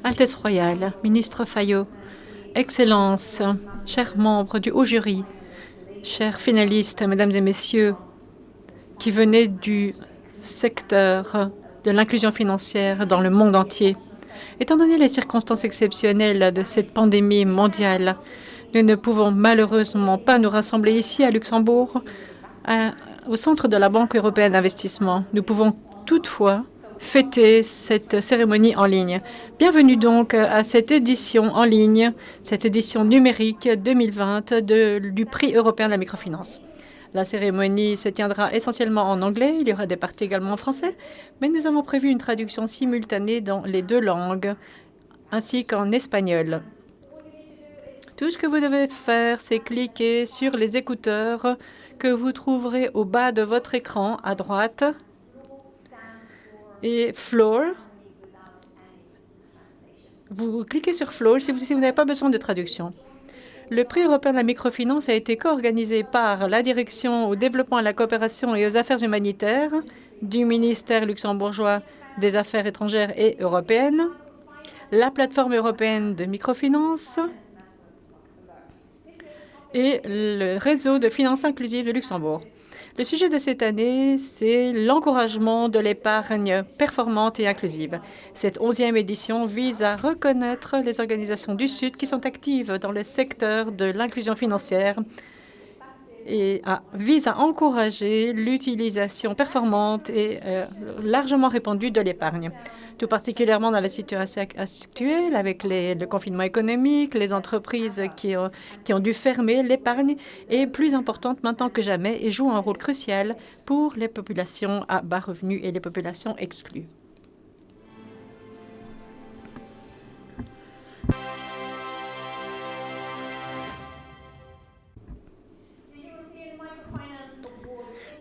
Altesse royale, ministre Fayot, Excellences, chers membres du haut jury, chers finalistes, mesdames et messieurs, qui venaient du secteur de l'inclusion financière dans le monde entier. Étant donné les circonstances exceptionnelles de cette pandémie mondiale, nous ne pouvons malheureusement pas nous rassembler ici à Luxembourg, au centre de la Banque européenne d'investissement. Nous pouvons toutefois fêter cette cérémonie en ligne. Bienvenue donc à cette édition en ligne, cette édition numérique 2020 du Prix européen de la microfinance. La cérémonie se tiendra essentiellement en anglais, il y aura des parties également en français, mais nous avons prévu une traduction simultanée dans les deux langues, ainsi qu'en espagnol. Tout ce que vous devez faire, c'est cliquer sur les écouteurs que vous trouverez au bas de votre écran à droite et Floor. Vous cliquez sur Floor si vous n'avez pas besoin de traduction. Le Prix européen de la microfinance a été co-organisé par la Direction au développement, à la coopération et aux affaires humanitaires du ministère luxembourgeois des Affaires étrangères et européennes, la plateforme européenne de microfinance et le réseau de finances inclusives de Luxembourg. Le sujet de cette année, c'est l'encouragement de l'épargne performante et inclusive. Cette 11e édition vise à reconnaître les organisations du Sud qui sont actives dans le secteur de l'inclusion financière et vise à encourager l'utilisation performante et largement répandue de l'épargne. Tout particulièrement dans la situation actuelle, avec le confinement économique, les entreprises qui ont dû fermer, l'épargne est plus importante maintenant que jamais et joue un rôle crucial pour les populations à bas revenus et les populations exclues.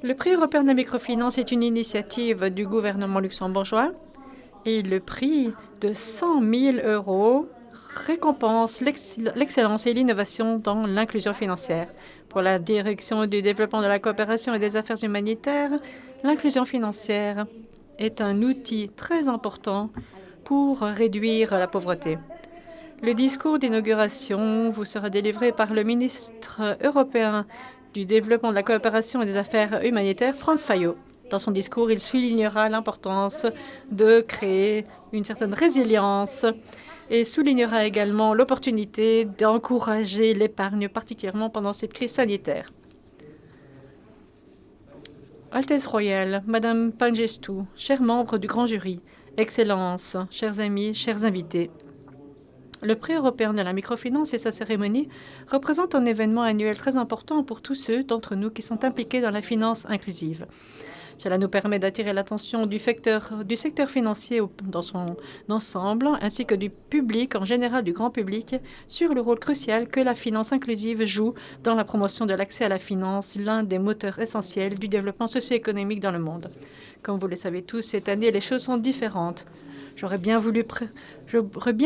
Le Prix européen de la microfinance est une initiative du gouvernement luxembourgeois et le prix de 100 000 € récompense l'excellence et l'innovation dans l'inclusion financière. Pour la Direction du développement, de la coopération et des affaires humanitaires, l'inclusion financière est un outil très important pour réduire la pauvreté. Le discours d'inauguration vous sera délivré par le ministre européen du développement, de la coopération et des affaires humanitaires, Franz Fayot. Dans son discours, il soulignera l'importance de créer une certaine résilience et soulignera également l'opportunité d'encourager l'épargne, particulièrement pendant cette crise sanitaire. Altesse royale, Madame Pangestou, chers membres du grand jury, Excellences, chers amis, chers invités, le Prix européen de la microfinance et sa cérémonie représentent un événement annuel très important pour tous ceux d'entre nous qui sont impliqués dans la finance inclusive. Cela nous permet d'attirer l'attention du secteur financier dans son ensemble, ainsi que du public en général, du grand public, sur le rôle crucial que la finance inclusive joue dans la promotion de l'accès à la finance, l'un des moteurs essentiels du développement socio-économique dans le monde. Comme vous le savez tous, cette année, les choses sont différentes. J'aurais bien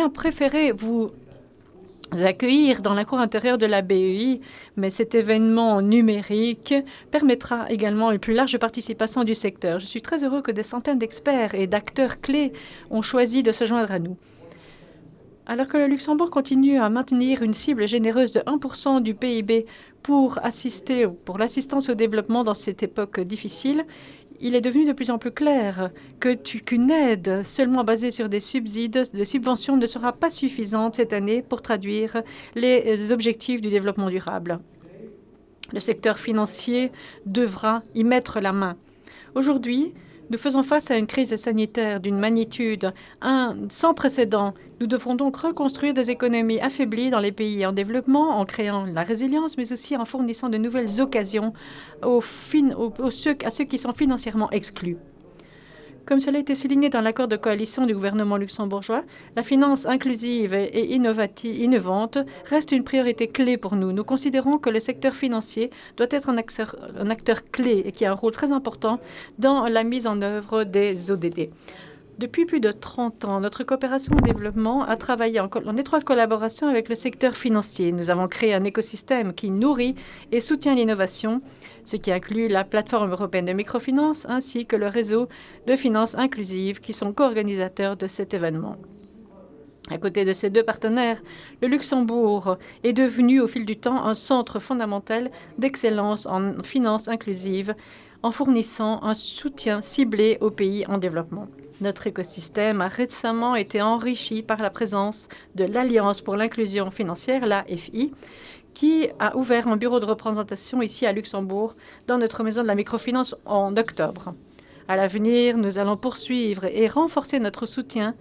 préféré vous accueillir dans la cour intérieure de la BEI, mais cet événement numérique permettra également une plus large participation du secteur. Je suis très heureux que des centaines d'experts et d'acteurs clés ont choisi de se joindre à nous. Alors que le Luxembourg continue à maintenir une cible généreuse de 1% du PIB pour l'assistance au développement dans cette époque difficile, il est devenu de plus en plus clair qu'une aide seulement basée sur des subventions ne sera pas suffisante cette année pour traduire les objectifs du développement durable. Le secteur financier devra y mettre la main. Aujourd'hui, nous faisons face à une crise sanitaire d'une magnitude sans précédent. Nous devrons donc reconstruire des économies affaiblies dans les pays en développement en créant la résilience, mais aussi en fournissant de nouvelles occasions à ceux qui sont financièrement exclus. Comme cela a été souligné dans l'accord de coalition du gouvernement luxembourgeois, la finance inclusive et innovante reste une priorité clé pour nous. Nous considérons que le secteur financier doit être un acteur clé et qui a un rôle très important dans la mise en œuvre des ODD. Depuis plus de 30 ans, notre coopération au développement a travaillé en étroite collaboration avec le secteur financier. Nous avons créé un écosystème qui nourrit et soutient l'innovation, ce qui inclut la plateforme européenne de microfinance ainsi que le réseau de finances inclusives qui sont co-organisateurs de cet événement. À côté de ces deux partenaires, le Luxembourg est devenu au fil du temps un centre fondamental d'excellence en finances inclusives en fournissant un soutien ciblé aux pays en développement. Notre écosystème a récemment été enrichi par la présence de l'Alliance pour l'inclusion financière, l'AFI, qui a ouvert un bureau de représentation ici à Luxembourg, dans notre maison de la microfinance en octobre. À l'avenir, nous allons poursuivre et renforcer notre soutien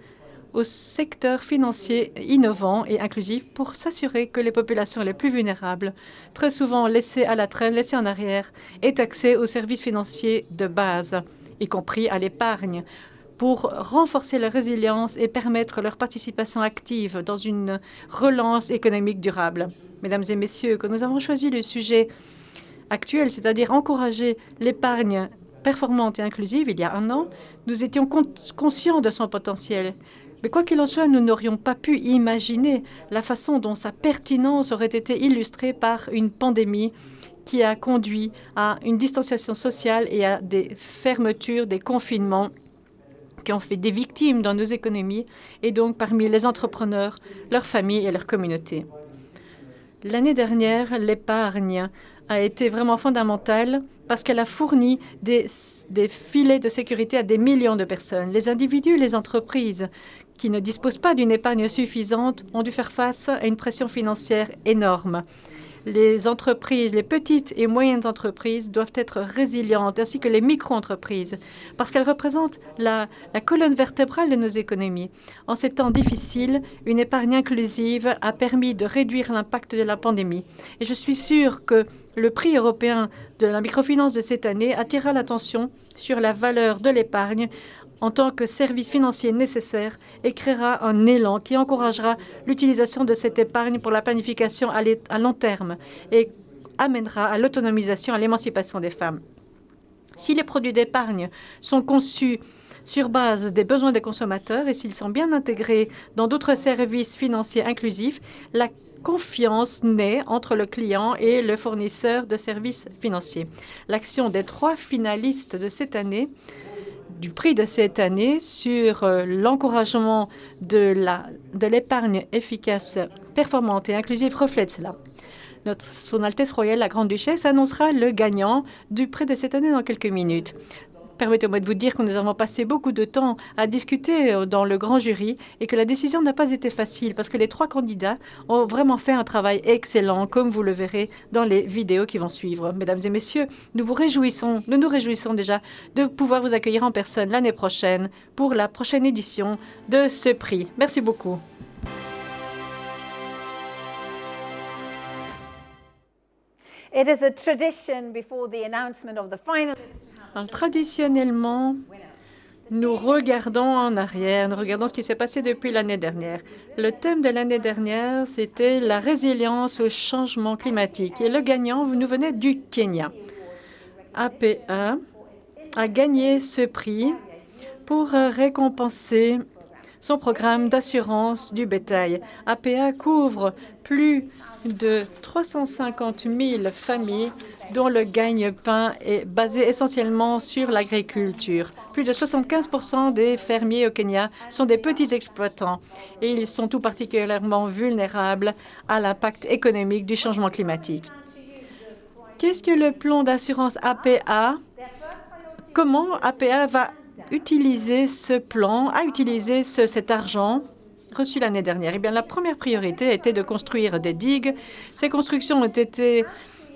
au secteur financier innovant et inclusif pour s'assurer que les populations les plus vulnérables, très souvent laissées à la traîne, laissées en arrière, aient accès aux services financiers de base, y compris à l'épargne, pour renforcer leur résilience et permettre leur participation active dans une relance économique durable. Mesdames et messieurs, que nous avons choisi le sujet actuel, c'est-à-dire encourager l'épargne performante et inclusive il y a un an, nous étions conscients de son potentiel. Mais quoi qu'il en soit, nous n'aurions pas pu imaginer la façon dont sa pertinence aurait été illustrée par une pandémie qui a conduit à une distanciation sociale et à des fermetures, des confinements qui ont fait des victimes dans nos économies et donc parmi les entrepreneurs, leurs familles et leurs communautés. L'année dernière, l'épargne a été vraiment fondamentale parce qu'elle a fourni des filets de sécurité à des millions de personnes. Les individus et les entreprises qui ne disposent pas d'une épargne suffisante ont dû faire face à une pression financière énorme. Les entreprises, les petites et moyennes entreprises doivent être résilientes, ainsi que les micro-entreprises, parce qu'elles représentent la colonne vertébrale de nos économies. En ces temps difficiles, une épargne inclusive a permis de réduire l'impact de la pandémie. Et je suis sûre que le prix européen de la microfinance de cette année attirera l'attention sur la valeur de l'épargne en tant que service financier nécessaire et créera un élan qui encouragera l'utilisation de cette épargne pour la planification à long terme et amènera à l'autonomisation, à l'émancipation des femmes. Si les produits d'épargne sont conçus sur base des besoins des consommateurs et s'ils sont bien intégrés dans d'autres services financiers inclusifs, la confiance naît entre le client et le fournisseur de services financiers. L'action des 3 finalistes de cette année du prix de cette année sur l'encouragement de l'épargne efficace, performante et inclusive reflète cela. Son Altesse royale, la Grande-Duchesse, annoncera le gagnant du prix de cette année dans quelques minutes. Permettez-moi de vous dire que nous avons passé beaucoup de temps à discuter dans le grand jury et que la décision n'a pas été facile parce que les 3 candidats ont vraiment fait un travail excellent, comme vous le verrez dans les vidéos qui vont suivre. Mesdames et messieurs, nous nous réjouissons déjà de pouvoir vous accueillir en personne l'année prochaine pour la prochaine édition de ce prix. Merci beaucoup. It is a tradition before the announcement of the finalists. Traditionnellement, nous regardons en arrière, nous regardons ce qui s'est passé depuis l'année dernière. Le thème de l'année dernière, c'était la résilience au changement climatique. Et le gagnant nous venait du Kenya. APA a gagné ce prix pour récompenser son programme d'assurance du bétail. APA couvre plus de 350 000 familles dont le gagne-pain est basé essentiellement sur l'agriculture. Plus de 75% des fermiers au Kenya sont des petits exploitants et ils sont tout particulièrement vulnérables à l'impact économique du changement climatique. Qu'est-ce que le plan d'assurance APA? Comment APA va utiliser ce plan, cet argent reçu l'année dernière? Eh bien, la première priorité était de construire des digues. Ces constructions ont été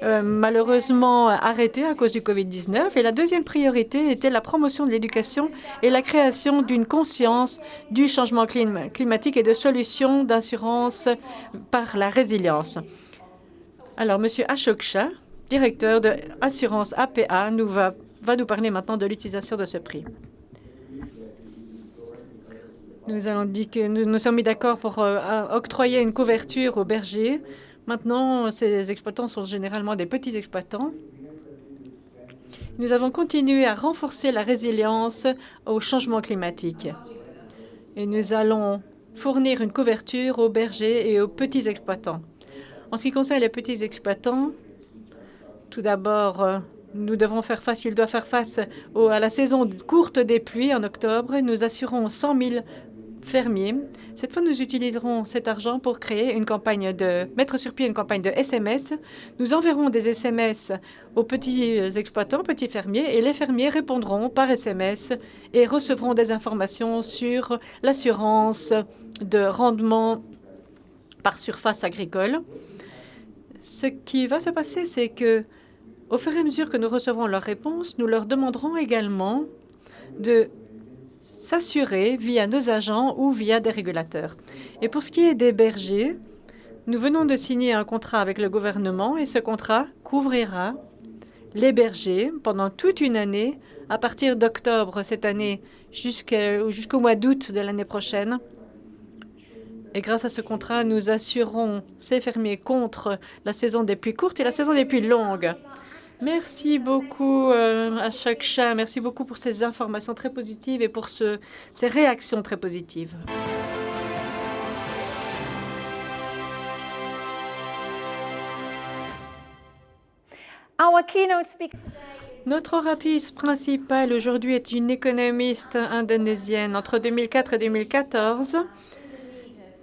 malheureusement arrêtées à cause du COVID-19. Et la deuxième priorité était la promotion de l'éducation et la création d'une conscience du changement climatique et de solutions d'assurance par la résilience. Alors, M. Ashok Shah, directeur de Assurance APA, va nous parler maintenant de l'utilisation de ce prix. Nous allons dire que nous nous sommes mis d'accord pour octroyer une couverture aux bergers. Maintenant, ces exploitants sont généralement des petits exploitants. Nous avons continué à renforcer la résilience au changement climatique. Et nous allons fournir une couverture aux bergers et aux petits exploitants. En ce qui concerne les petits exploitants, tout d'abord, ils doivent faire face à la saison courte des pluies en octobre. Nous assurons 100 000 fermiers. Cette fois, nous utiliserons cet argent pour créer mettre sur pied une campagne de SMS. Nous enverrons des SMS aux petits exploitants, petits fermiers, et les fermiers répondront par SMS et recevront des informations sur l'assurance de rendement par surface agricole. Ce qui va se passer, c'est que, au fur et à mesure que nous recevrons leurs réponses, nous leur demanderons également de s'assurer via nos agents ou via des régulateurs. Et pour ce qui est des bergers, nous venons de signer un contrat avec le gouvernement et ce contrat couvrira les pendant toute une année, à partir d'octobre cette année jusqu'au mois d'août de l'année prochaine. Et grâce à ce contrat, nous assurerons ces fermiers contre la saison des pluies courtes et la saison des pluies longues. Merci beaucoup à chaque chat. Merci beaucoup pour ces informations très positives et pour ces réactions très positives. Our keynote speaker Notre oratrice principale aujourd'hui est une économiste indonésienne. Entre 2004 et 2014,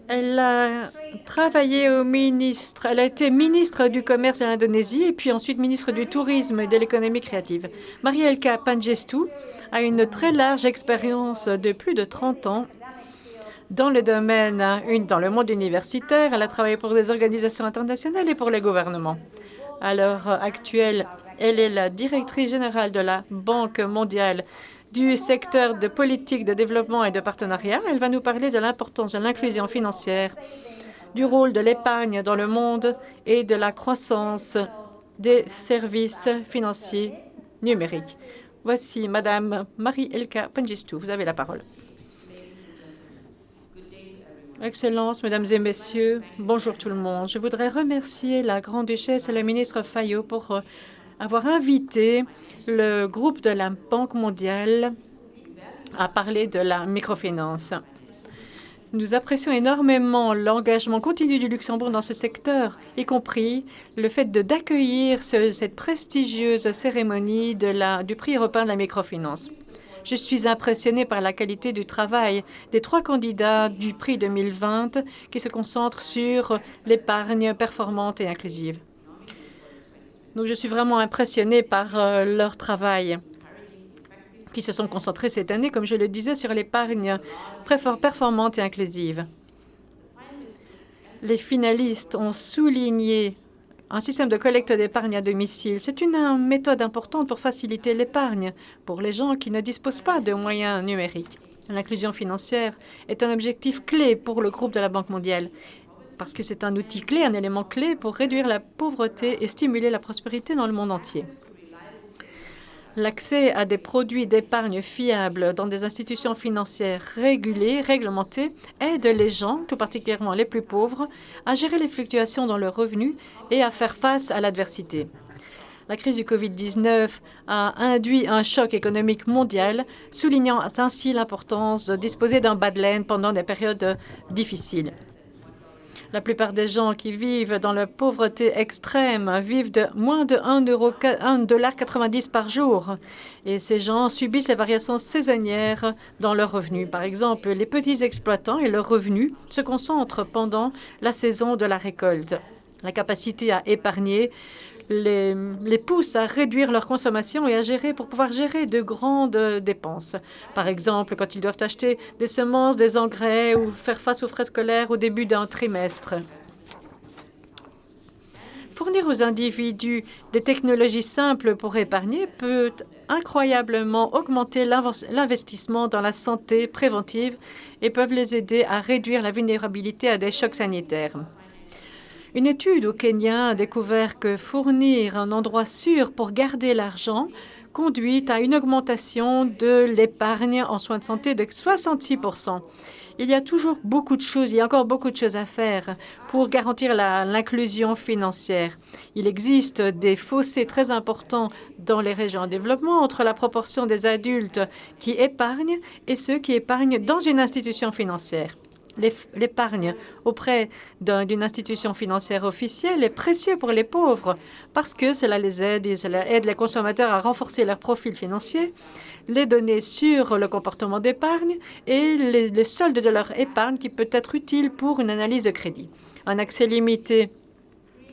elle a travaillé elle a été ministre du Commerce de l'Indonésie et puis ensuite ministre du Tourisme et de l'économie créative. Marielka Pangestu a une très large expérience de plus de 30 ans dans le monde universitaire. Elle a travaillé pour des organisations internationales et pour les gouvernements. À l'heure actuelle, elle est la directrice générale de la Banque mondiale du secteur de politique de développement et de partenariat. Elle va nous parler de l'importance de l'inclusion financière, du rôle de l'épargne dans le monde et de la croissance des services financiers numériques. Voici Madame Marielka Pangestu. Vous avez la parole. Excellences, Mesdames et Messieurs, bonjour tout le monde. Je voudrais remercier la Grande-Duchesse et le ministre Fayot pour avoir invité le groupe de la Banque mondiale à parler de la microfinance. Nous apprécions énormément l'engagement continu du Luxembourg dans ce secteur, y compris le fait d'accueillir cette prestigieuse cérémonie du prix européen de la microfinance. Je suis impressionnée par la qualité du travail des 3 candidats du prix 2020 qui se concentrent sur l'épargne performante et inclusive. Donc, je suis vraiment impressionnée par leur travail qui se sont concentrés cette année, comme je le disais, sur l'épargne performante et inclusive. Les finalistes ont souligné un système de collecte d'épargne à domicile. C'est une méthode importante pour faciliter l'épargne pour les gens qui ne disposent pas de moyens numériques. L'inclusion financière est un objectif clé pour le groupe de la Banque mondiale parce que c'est un outil clé, un élément clé pour réduire la pauvreté et stimuler la prospérité dans le monde entier. L'accès à des produits d'épargne fiables dans des institutions financières réglementées aide les gens, tout particulièrement les plus pauvres, à gérer les fluctuations dans leurs revenus et à faire face à l'adversité. La crise du COVID-19 a induit un choc économique mondial, soulignant ainsi l'importance de disposer d'un bas de laine pendant des périodes difficiles. La plupart des gens qui vivent dans la pauvreté extrême vivent de moins de 1,90 $ par jour. Et ces gens subissent les variations saisonnières dans leurs revenus. Par exemple, les petits exploitants et leurs revenus se concentrent pendant la saison de la récolte. La capacité à épargner les pousse à réduire leur consommation et pour pouvoir gérer de grandes dépenses. Par exemple, quand ils doivent acheter des semences, des engrais ou faire face aux frais scolaires au début d'un trimestre. Fournir aux individus des technologies simples pour épargner peut incroyablement augmenter l'investissement dans la santé préventive et peuvent les aider à réduire la vulnérabilité à des chocs sanitaires. Une étude au Kenya a découvert que fournir un endroit sûr pour garder l'argent conduit à une augmentation de l'épargne en soins de santé de 66 %. Il y a encore beaucoup de choses à faire pour garantir l'inclusion financière. Il existe des fossés très importants dans les régions en développement entre la proportion des adultes qui épargnent et ceux qui épargnent dans une institution financière. L'épargne auprès d'une institution financière officielle est précieux pour les pauvres parce que cela les aide et cela aide les consommateurs à renforcer leur profil financier, les données sur le comportement d'épargne et le solde de leur épargne qui peut être utile pour une analyse de crédit. Un accès limité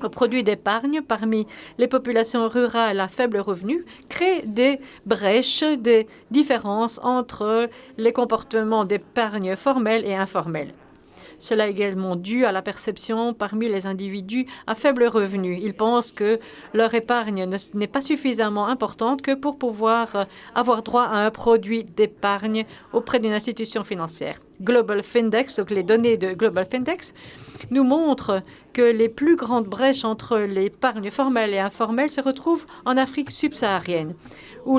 aux produits d'épargne parmi les populations rurales à faible revenu crée des brèches, des différences entre les comportements d'épargne formels et informels. Cela est également dû à la perception parmi les individus à faible revenu. Ils pensent que leur épargne n'est pas suffisamment importante que pour pouvoir avoir droit à un produit d'épargne auprès d'une institution financière. Global Findex, donc les données de Global Findex, nous montrent que les plus grandes brèches entre l'épargne formelle et informelle se retrouvent en Afrique subsaharienne, où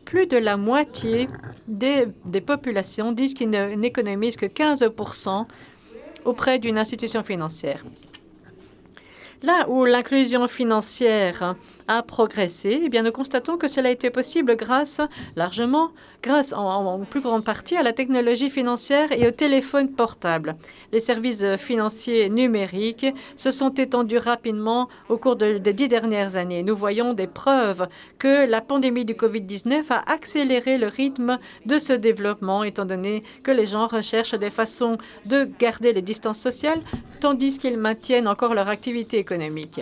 plus de la moitié des populations disent qu'ils n'économisent que 15% auprès d'une institution financière. Là où l'inclusion financière a progressé, eh bien, nous constatons que cela a été possible grâce en plus grande partie à la technologie financière et au téléphone portable. Les services financiers numériques se sont étendus rapidement au cours des 10 dernières années. Nous voyons des preuves que la pandémie du COVID-19 a accéléré le rythme de ce développement, étant donné que les gens recherchent des façons de garder les distances sociales, tandis qu'ils maintiennent encore leur activité économique.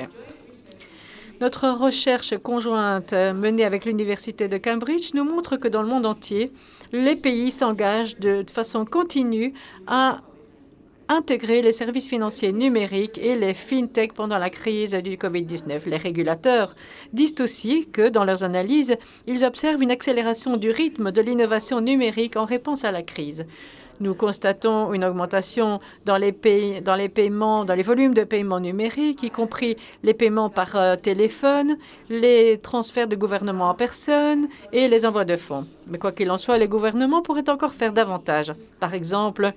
Notre recherche conjointe menée avec l'Université de Cambridge nous montre que dans le monde entier, les pays s'engagent de façon continue à intégrer les services financiers numériques et les fintech pendant la crise du COVID-19. Les régulateurs disent aussi que, dans leurs analyses, ils observent une accélération du rythme de l'innovation numérique en réponse à la crise. Nous constatons une augmentation dans les volumes de paiements numériques, y compris les paiements par téléphone, les transferts de gouvernement en personne et les envois de fonds. Mais quoi qu'il en soit, les gouvernements pourraient encore faire davantage. Par exemple,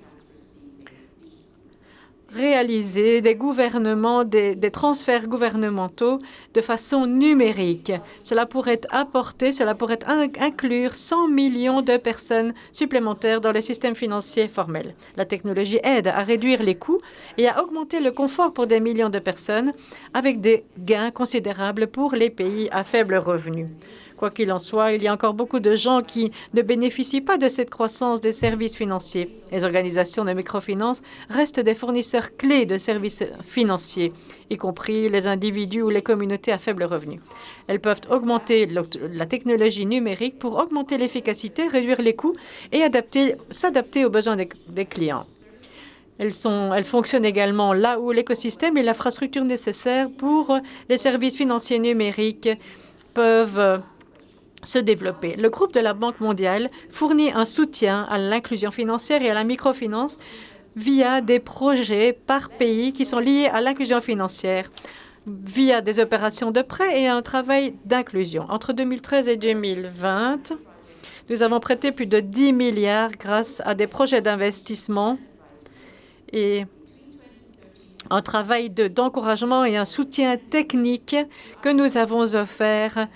réaliser des transferts gouvernementaux de façon numérique. Cela pourrait inclure 100 millions de personnes supplémentaires dans le système financier formel. La technologie aide à réduire les coûts et à augmenter le confort pour des millions de personnes avec des gains considérables pour les pays à faible revenu. Quoi qu'il en soit, il y a encore beaucoup de gens qui ne bénéficient pas de cette croissance des services financiers. Les organisations de microfinance restent des fournisseurs clés de services financiers, y compris les individus ou les communautés à faible revenu. Elles peuvent augmenter la technologie numérique pour augmenter l'efficacité, réduire les coûts et s'adapter aux besoins des clients. Elles fonctionnent également là où l'écosystème et l'infrastructure nécessaires pour les services financiers numériques peuvent se développer. Le groupe de la Banque mondiale fournit un soutien à l'inclusion financière et à la microfinance via des projets par pays qui sont liés à l'inclusion financière, via des opérations de prêt et un travail d'inclusion. Entre 2013 et 2020, nous avons prêté plus de 10 milliards grâce à des projets d'investissement et un travail d'encouragement et un soutien technique que nous avons offert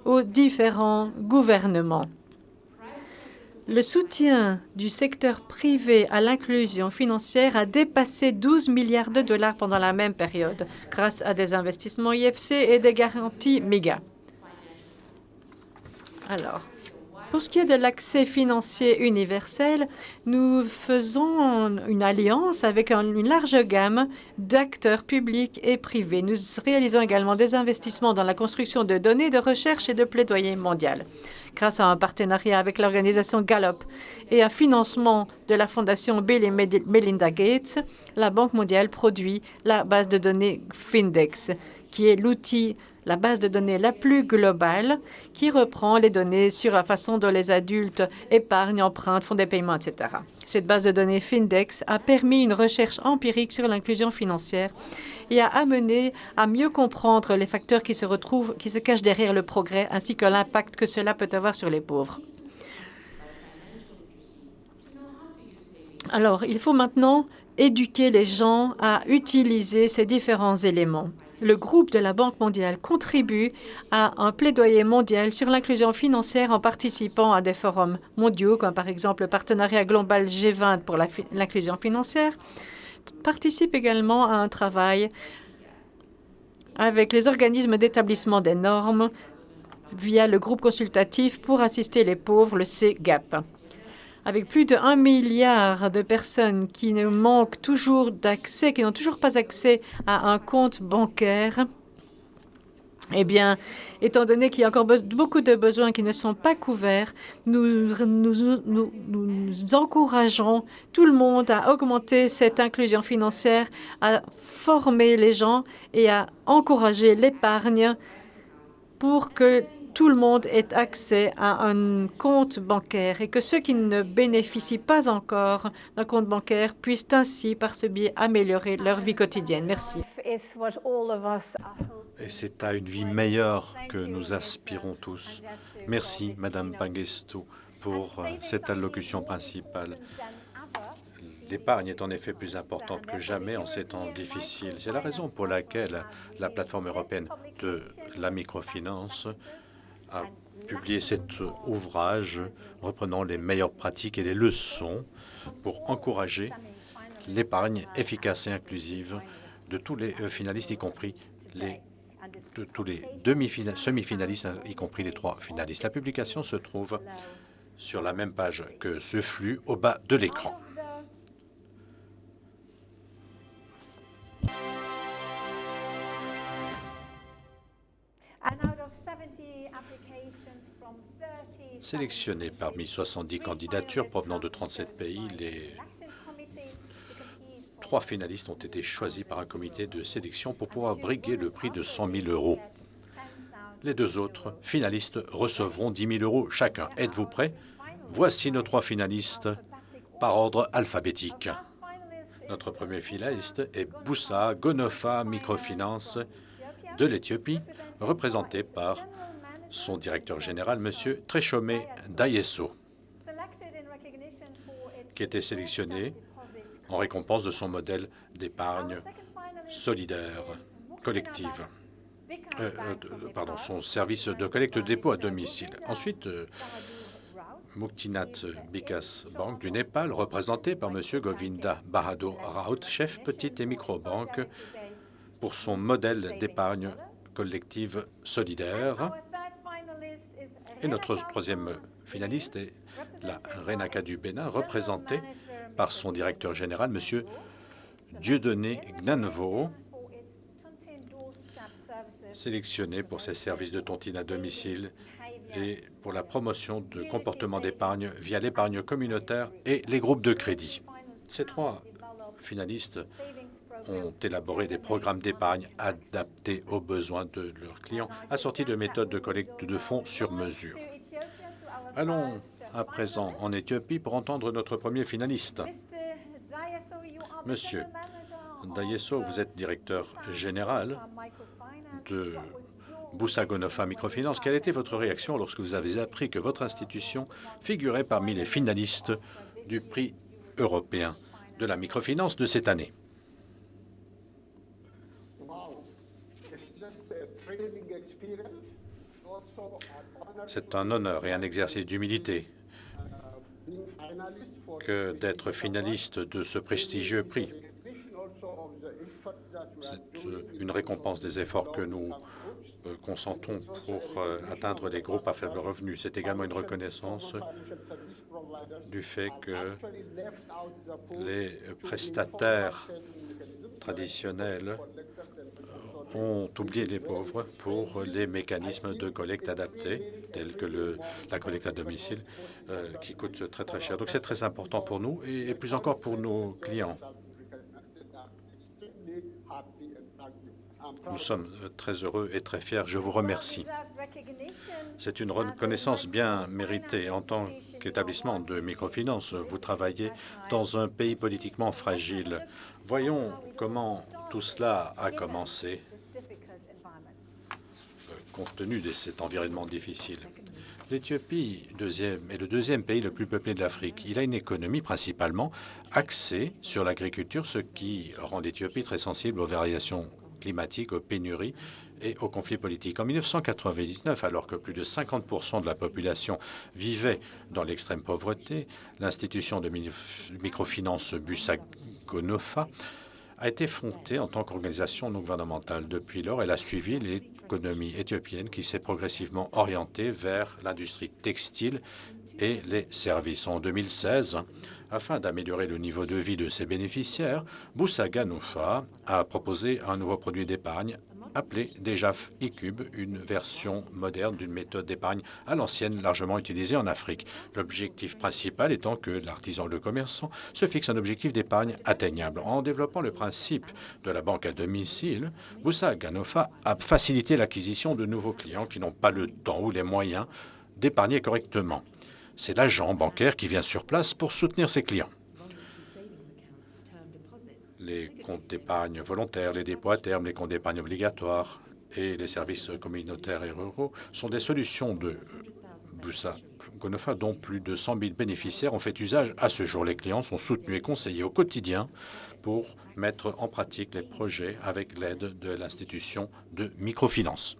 aux différents gouvernements. Le soutien du secteur privé à l'inclusion financière a dépassé 12 milliards de dollars pendant la même période, grâce à des investissements IFC et des garanties MEGA. Alors, pour ce qui est de l'accès financier universel, nous faisons une alliance avec une large gamme d'acteurs publics et privés. Nous réalisons également des investissements dans la construction de données de recherche et de plaidoyer mondial. Grâce à un partenariat avec l'organisation Gallup et un financement de la fondation Bill et Melinda Gates, la Banque mondiale produit la base de données Findex, qui est la base de données la plus globale qui reprend les données sur la façon dont les adultes épargnent, empruntent, font des paiements, etc. Cette base de données Findex a permis une recherche empirique sur l'inclusion financière et a amené à mieux comprendre les facteurs qui se cachent derrière le progrès ainsi que l'impact que cela peut avoir sur les pauvres. Alors, il faut maintenant éduquer les gens à utiliser ces différents éléments. le groupe de la Banque mondiale contribue à un plaidoyer mondial sur l'inclusion financière en participant à des forums mondiaux, comme par exemple le partenariat global G20 pour l'inclusion financière, participe également à un travail avec les organismes d'établissement des normes via le groupe consultatif pour assister les pauvres, le CGAP. Avec plus de 1 milliard de personnes qui ne manquent toujours d'accès, qui n'ont toujours pas accès à un compte bancaire, eh bien, étant donné qu'il y a encore beaucoup de besoins qui ne sont pas couverts, nous encourageons tout le monde à augmenter cette inclusion financière, à former les gens et à encourager l'épargne pour que tout le monde ait accès à un compte bancaire et que ceux qui ne bénéficient pas encore d'un compte bancaire puissent ainsi, par ce biais, améliorer leur vie quotidienne. Merci. Et c'est à une vie meilleure que nous aspirons tous. Merci, Madame Pangestu, pour cette allocution principale. L'épargne est en effet plus importante que jamais en ces temps difficiles. C'est la raison pour laquelle la plateforme européenne de la microfinance a publié cet ouvrage reprenant les meilleures pratiques et les leçons pour encourager l'épargne efficace et inclusive de tous les finalistes, y compris tous les semi-finalistes, y compris les 3 finalistes. La publication se trouve sur la même page que ce flux au bas de l'écran. Sélectionnés parmi 70 candidatures provenant de 37 pays, les 3 finalistes ont été choisis par un comité de sélection pour pouvoir briguer le prix de 100 000 €. Les 2 autres finalistes recevront 10 000 € chacun. Êtes-vous prêts? Voici nos 3 finalistes par ordre alphabétique. Notre premier finaliste est Boussa Gonofa Microfinance de l'Éthiopie, représenté par son directeur général, M. Treshome Dayeso, qui était sélectionné en récompense de son modèle d'épargne solidaire collective, son service de collecte de dépôt à domicile. Ensuite, Muktinath Bikas Bank du Népal, représenté par M. Govinda Bahadur Raut, chef petite et micro-banque, pour son modèle d'épargne collective solidaire. Et notre troisième finaliste est la Renaka du Bénin, représentée par son directeur général, M. Dieudonné Gnanvo, sélectionné pour ses services de tontine à domicile et pour la promotion de comportements d'épargne via l'épargne communautaire et les groupes de crédit. Ces 3 finalistes ont élaboré des programmes d'épargne adaptés aux besoins de leurs clients, assortis de méthodes de collecte de fonds sur mesure. Allons à présent en Éthiopie pour entendre notre premier finaliste. Monsieur Dayeso, vous êtes directeur général de Boussa Gonofa Microfinance. Quelle était votre réaction lorsque vous avez appris que votre institution figurait parmi les finalistes du prix européen de la microfinance de cette année? C'est un honneur et un exercice d'humilité que d'être finaliste de ce prestigieux prix. C'est une récompense des efforts que nous consentons pour atteindre les groupes à faible revenu. C'est également une reconnaissance du fait que les prestataires traditionnels ont oublié les pauvres pour les mécanismes de collecte adaptés, tels que la collecte à domicile, qui coûte très, très cher. Donc, c'est très important pour nous et plus encore pour nos clients. Nous sommes très heureux et très fiers. Je vous remercie. C'est une reconnaissance bien méritée. En tant qu'établissement de microfinance, vous travaillez dans un pays politiquement fragile. Voyons comment tout cela a commencé, compte tenu de cet environnement difficile. L'Éthiopie est le 2e pays le plus peuplé de l'Afrique. Il a une économie principalement axée sur l'agriculture, ce qui rend l'Éthiopie très sensible aux variations climatiques, aux pénuries et aux conflits politiques. En 1999, alors que plus de 50% de la population vivait dans l'extrême pauvreté, l'institution de microfinance Busa-Gonofa a été fondée en tant qu'organisation non gouvernementale. Depuis lors, elle a suivi l'économie éthiopienne qui s'est progressivement orientée vers l'industrie textile et les services. En 2016, afin d'améliorer le niveau de vie de ses bénéficiaires, Busa-Gonofa a proposé un nouveau produit d'épargne appelé DJAF e-Cube, une version moderne d'une méthode d'épargne à l'ancienne largement utilisée en Afrique. L'objectif principal étant que l'artisan ou le commerçant se fixe un objectif d'épargne atteignable. En développant le principe de la banque à domicile, Busa-Gonofa a facilité l'acquisition de nouveaux clients qui n'ont pas le temps ou les moyens d'épargner correctement. C'est l'agent bancaire qui vient sur place pour soutenir ses clients. Les comptes d'épargne volontaires, les dépôts à terme, les comptes d'épargne obligatoires et les services communautaires et ruraux sont des solutions de Busa-Gonofa dont plus de 100 000 bénéficiaires ont fait usage à ce jour. Les clients sont soutenus et conseillés au quotidien pour mettre en pratique les projets avec l'aide de l'institution de microfinance.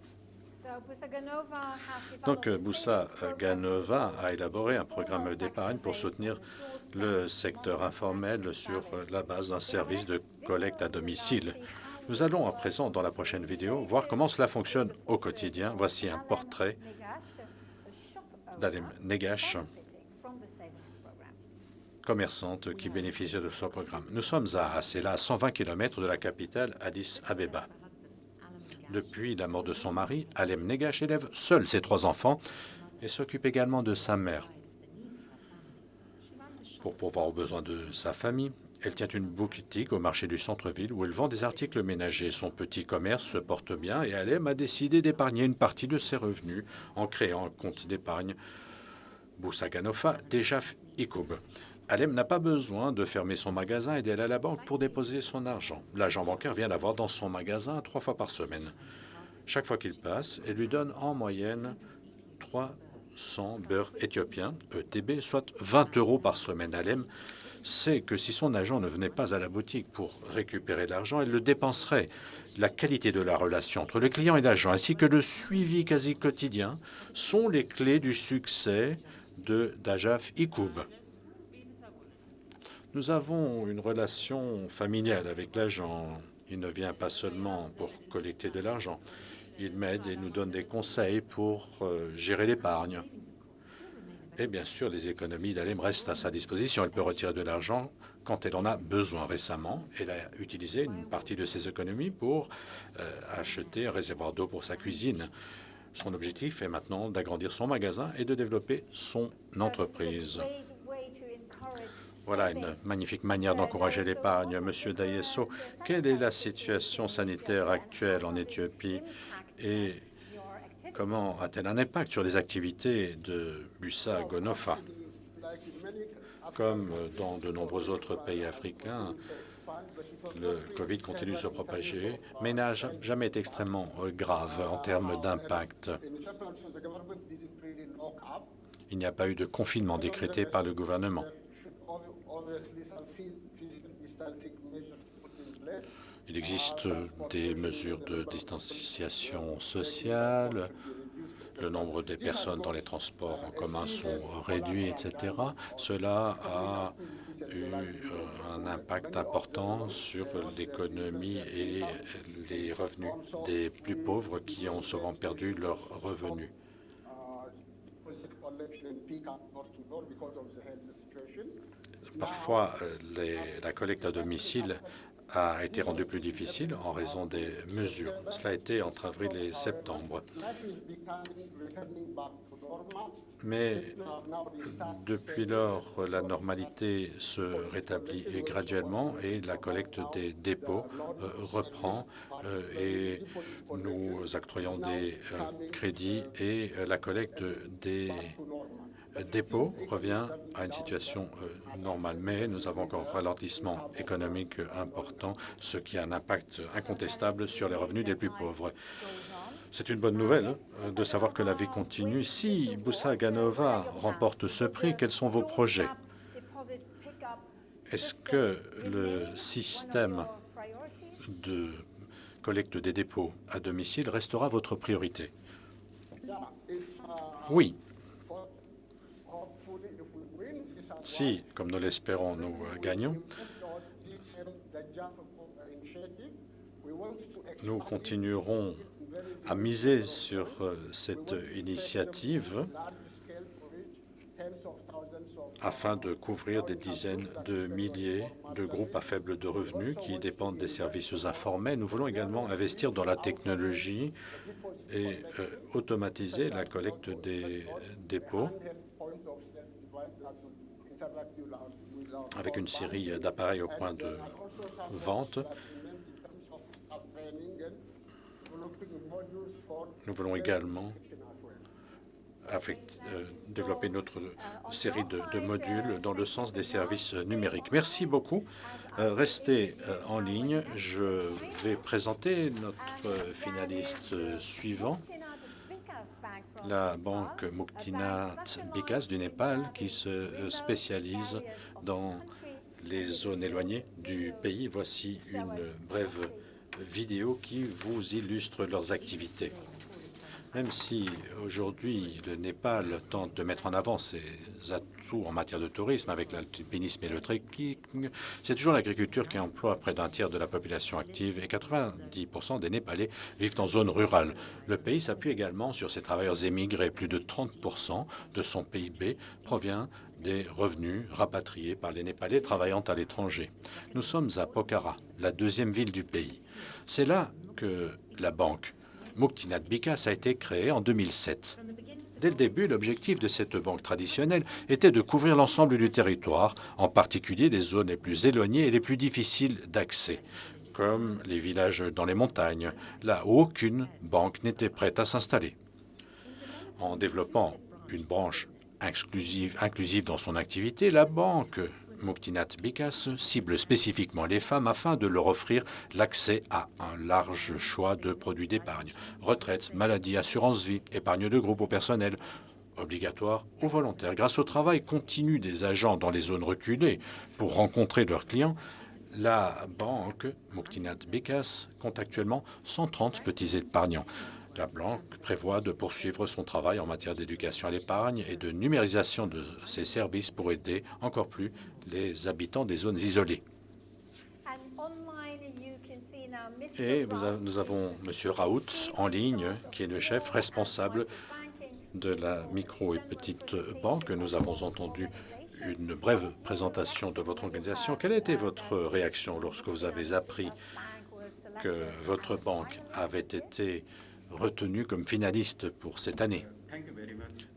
Donc, Busa-Gonofa a élaboré un programme d'épargne pour soutenir le secteur informel sur la base d'un service de collecte à domicile. Nous allons à présent, dans la prochaine vidéo, voir comment cela fonctionne au quotidien. Voici un portrait d'Alem Negash, commerçante qui bénéficie de ce programme. Nous sommes à Asela, 120 km de la capitale Addis Abeba. Depuis la mort de son mari, Alem Negash élève seul ses 3 enfants et s'occupe également de sa mère. Pour pourvoir aux besoins de sa famille, elle tient une boutique au marché du centre-ville où elle vend des articles ménagers. Son petit commerce se porte bien et Alem a décidé d'épargner une partie de ses revenus en créant un compte d'épargne Busa-Gonofa DJAF e-Cube. Alem n'a pas besoin de fermer son magasin et d'aller à la banque pour déposer son argent. L'agent bancaire vient l'avoir dans son magasin 3 fois par semaine. Chaque fois qu'il passe, elle lui donne en moyenne 300 beurres éthiopiens, ETB, soit 20 € par semaine. Alem sait que si son agent ne venait pas à la boutique pour récupérer l'argent, elle le dépenserait. La qualité de la relation entre le client et l'agent, ainsi que le suivi quasi quotidien, sont les clés du succès de DJAF e-Cube. Nous avons une relation familiale avec l'agent. Il ne vient pas seulement pour collecter de l'argent. Il m'aide et nous donne des conseils pour gérer l'épargne. Et bien sûr, les économies d'Alem restent à sa disposition. Elle peut retirer de l'argent quand elle en a besoin. Récemment, elle a utilisé une partie de ses économies pour acheter un réservoir d'eau pour sa cuisine. Son objectif est maintenant d'agrandir son magasin et de développer son entreprise. Voilà une magnifique manière d'encourager l'épargne. Monsieur Dayeso, quelle est la situation sanitaire actuelle en Éthiopie et comment a-t-elle un impact sur les activités de Busa-Gonofa? Comme dans de nombreux autres pays africains, le Covid continue de se propager, mais n'a jamais été extrêmement grave en termes d'impact. Il n'y a pas eu de confinement décrété par le gouvernement. Il existe des mesures de distanciation sociale, le nombre des personnes dans les transports en commun sont réduits, etc. Cela a eu un impact important sur l'économie et les revenus des plus pauvres qui ont souvent perdu leurs revenus. Parfois, la collecte à domicile a été rendue plus difficile en raison des mesures. Cela a été entre avril et septembre. Mais depuis lors, la normalité se rétablit graduellement et la collecte des dépôts reprend et nous octroyons des crédits et la collecte des dépôt revient à une situation normale, mais nous avons encore un ralentissement économique important, ce qui a un impact incontestable sur les revenus des plus pauvres. C'est une bonne nouvelle de savoir que la vie continue. Si Busa-Gonofa remporte ce prix, quels sont vos projets? Est-ce que le système de collecte des dépôts à domicile restera votre priorité? Oui. Si, comme nous l'espérons, nous gagnons, nous continuerons à miser sur cette initiative afin de couvrir des dizaines de milliers de groupes à faible de revenus qui dépendent des services informels. Nous voulons également investir dans la technologie et automatiser la collecte des dépôts avec une série d'appareils au point de vente. Nous voulons également développer notre série de modules dans le sens des services numériques. Merci beaucoup. Restez en ligne. Je vais présenter notre finaliste suivant, la banque Muktinat Bikash du Népal, qui se spécialise dans les zones éloignées du pays. Voici une brève vidéo qui vous illustre leurs activités. Même si aujourd'hui le Népal tente de mettre en avant ses atouts en matière de tourisme avec l'alpinisme et le trekking, c'est toujours l'agriculture qui emploie près d'un tiers de la population active et 90% des Népalais vivent en zone rurale. Le pays s'appuie également sur ses travailleurs émigrés. Plus de 30% de son PIB provient des revenus rapatriés par les Népalais travaillant à l'étranger. Nous sommes à Pokhara, la deuxième ville du pays. C'est là que la banque Muktinat Bikash a été créée en 2007. Dès le début, l'objectif de cette banque traditionnelle était de couvrir l'ensemble du territoire, en particulier les zones les plus éloignées et les plus difficiles d'accès, comme les villages dans les montagnes, là où aucune banque n'était prête à s'installer. En développant une branche inclusive dans son activité, la banque Muktinat Bikash cible spécifiquement les femmes afin de leur offrir l'accès à un large choix de produits d'épargne, retraite, maladie, assurance vie, épargne de groupe au personnel, obligatoire ou volontaire. Grâce au travail continu des agents dans les zones reculées pour rencontrer leurs clients, la banque Muktinat Bikash compte actuellement 130 petits épargnants. La banque prévoit de poursuivre son travail en matière d'éducation à l'épargne et de numérisation de ses services pour aider encore plus les habitants des zones isolées. Et nous avons M. Raoult en ligne, qui est le chef responsable de la micro et petite banque. Nous avons entendu une brève présentation de votre organisation. Quelle a été votre réaction lorsque vous avez appris que votre banque avait été retenu comme finaliste pour cette année?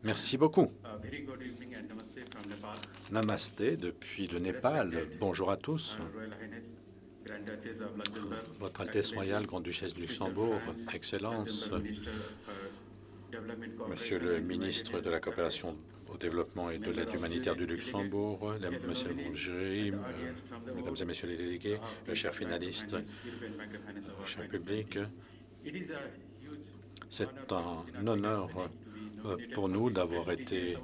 Merci beaucoup. Namasté depuis le Népal. Bonjour à tous. Votre Altesse royale, Grande-Duchesse du Luxembourg, Excellences, Monsieur le ministre de la Coopération au développement et de l'aide humanitaire du Luxembourg, Monsieur le Bourgeois, Mesdames et Messieurs les délégués, le cher finaliste, le cher public, c'est un honneur pour nous d'avoir été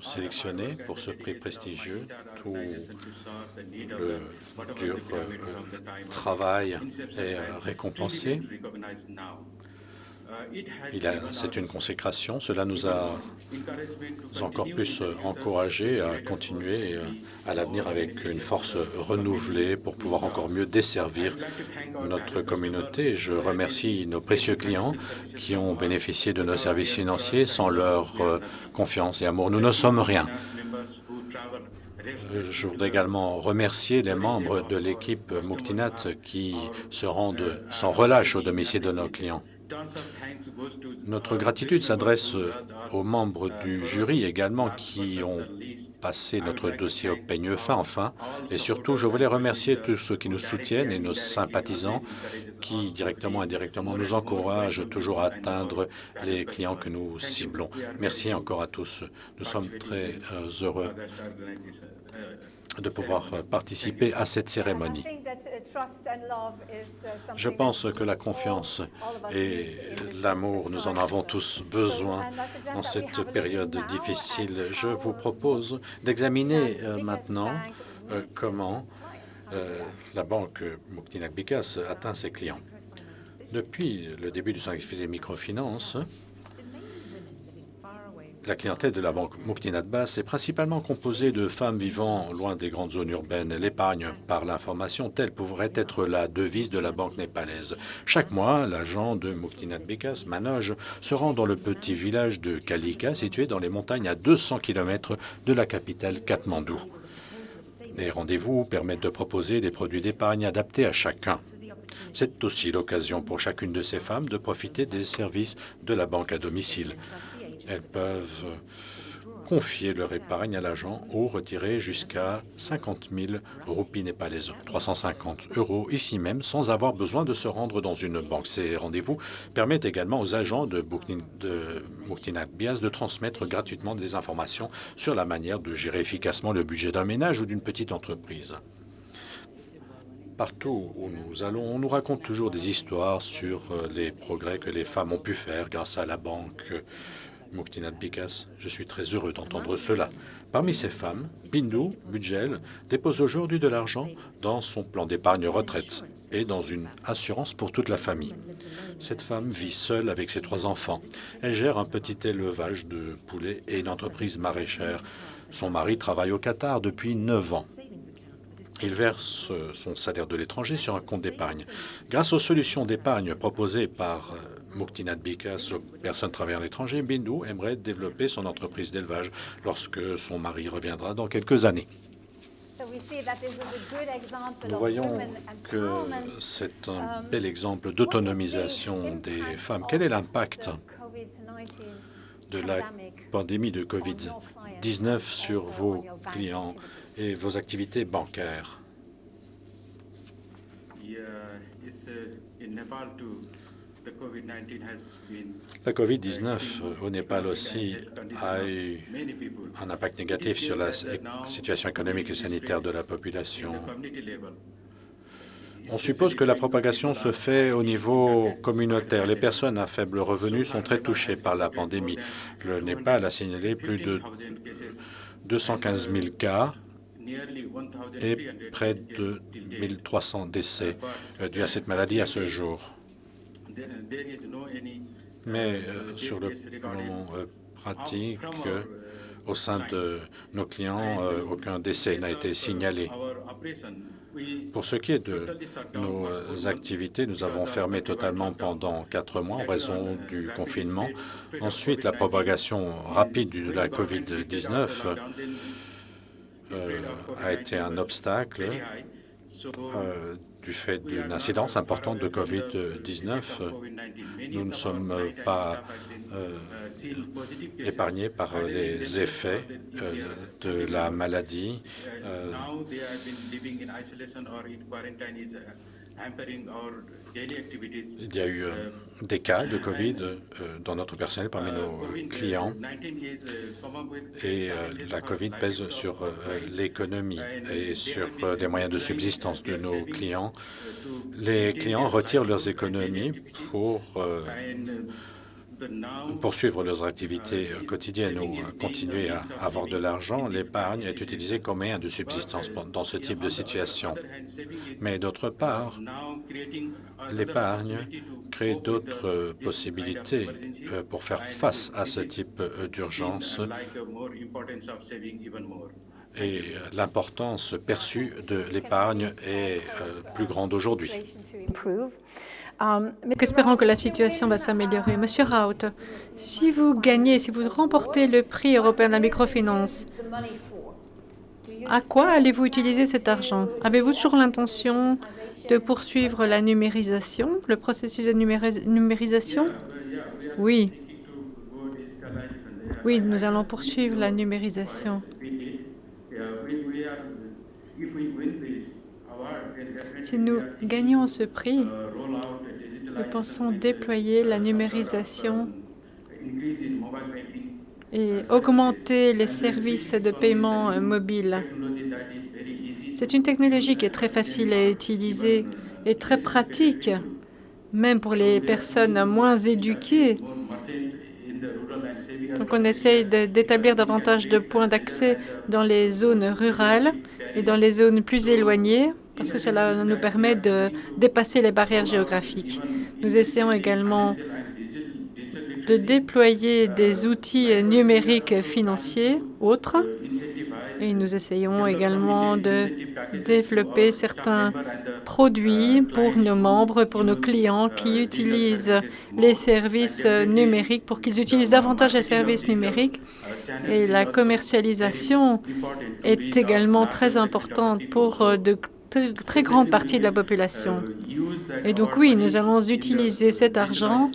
sélectionnés pour ce prix prestigieux. Tout le dur travail est récompensé. C'est une consécration. Cela nous a encore plus encouragés à continuer à l'avenir avec une force renouvelée pour pouvoir encore mieux desservir notre communauté. Je remercie nos précieux clients qui ont bénéficié de nos services financiers. Sans leur confiance et amour, nous ne sommes rien. Je voudrais également remercier les membres de l'équipe Muktinat qui se rendent sans relâche au domicile de nos clients. Notre gratitude s'adresse aux membres du jury également qui ont passé notre dossier au peigne fin enfin. Et surtout, je voulais remercier tous ceux qui nous soutiennent et nos sympathisants qui, directement et indirectement, nous encouragent toujours à atteindre les clients que nous ciblons. Merci encore à tous. Nous sommes très heureux de pouvoir participer à cette cérémonie. Je pense que la confiance et l'amour, nous en avons tous besoin en cette période difficile. Je vous propose d'examiner maintenant comment la banque Muktinat Bikash atteint ses clients. Depuis le début du service des microfinances, la clientèle de la banque Mukti Bass est principalement composée de femmes vivant loin des grandes zones urbaines. L'épargne par l'information, telle pourrait être la devise de la banque népalaise. Chaque mois, l'agent de Mukti Bikas, Manoj, se rend dans le petit village de Kalika, situé dans les montagnes à 200 km de la capitale Katmandou. Les rendez-vous permettent de proposer des produits d'épargne adaptés à chacun. C'est aussi l'occasion pour chacune de ces femmes de profiter des services de la banque à domicile. Elles peuvent confier leur épargne à l'agent ou retirer jusqu'à 50 000 roupies népalaises, 350 € ici même, sans avoir besoin de se rendre dans une banque. Ces rendez-vous permettent également aux agents de Mukti Bias de transmettre gratuitement des informations sur la manière de gérer efficacement le budget d'un ménage ou d'une petite entreprise. Partout où nous allons, on nous raconte toujours des histoires sur les progrès que les femmes ont pu faire grâce à la banque Mukti Bikas. Je suis très heureux d'entendre cela. Parmi ces femmes, Bindu Budgel dépose aujourd'hui de l'argent dans son plan d'épargne retraite et dans une assurance pour toute la famille. Cette femme vit seule avec ses 3 enfants. Elle gère un petit élevage de poulets et une entreprise maraîchère. Son mari travaille au Qatar depuis 9 ans. Il verse son salaire de l'étranger sur un compte d'épargne. Grâce aux solutions d'épargne proposées par Mukti Bikas aux personnes travaillant à l'étranger, Bindu aimerait développer son entreprise d'élevage lorsque son mari reviendra dans quelques années. Nous voyons que c'est un bel exemple d'autonomisation des femmes. Quel est l'impact de la pandémie de COVID-19 sur vos clients et vos activités bancaires? La COVID-19 au Népal aussi a eu un impact négatif sur la situation économique et sanitaire de la population. On suppose que la propagation se fait au niveau communautaire. Les personnes à faible revenu sont très touchées par la pandémie. Le Népal a signalé plus de 215 000 cas et près de 1 300 décès dus à cette maladie à ce jour. Mais sur le plan pratique, au sein de nos clients, aucun décès n'a été signalé. Pour ce qui est de nos activités, nous avons fermé totalement pendant 4 mois en raison du confinement. Ensuite, la propagation rapide de la COVID-19 a été un obstacle du fait d'une incidence importante de COVID-19. Nous ne sommes pas épargnés par les effets de la maladie. Il y a eu des cas de COVID dans notre personnel parmi nos clients et la COVID pèse sur l'économie et sur les moyens de subsistance de nos clients. Les clients retirent leurs économies pour poursuivre leurs activités quotidiennes ou continuer à avoir de l'argent. L'épargne est utilisée comme moyen de subsistance dans ce type de situation. Mais d'autre part, l'épargne crée d'autres possibilités pour faire face à ce type d'urgence et l'importance perçue de l'épargne est plus grande aujourd'hui. Espérons que la situation va s'améliorer. Monsieur Raut, si vous gagnez, si vous remportez le prix européen de la microfinance, à quoi allez-vous utiliser cet argent? Avez-vous toujours l'intention de poursuivre la numérisation, le processus de numérisation? Oui. Oui, nous allons poursuivre la numérisation. Si nous gagnons ce prix, nous pensons déployer la numérisation et augmenter les services de paiement mobile. C'est une technologie qui est très facile à utiliser et très pratique, même pour les personnes moins éduquées. Donc on essaye d'établir davantage de points d'accès dans les zones rurales et dans les zones plus éloignées. parce que cela nous permet de dépasser les barrières géographiques. Nous essayons également de déployer des outils numériques financiers autres et nous essayons également de développer certains produits pour nos membres, pour nos clients qui utilisent les services numériques, pour qu'ils utilisent davantage les services numériques. Et la commercialisation est également très importante pour de très grande partie de la population. Et donc oui, nous allons utiliser cet argent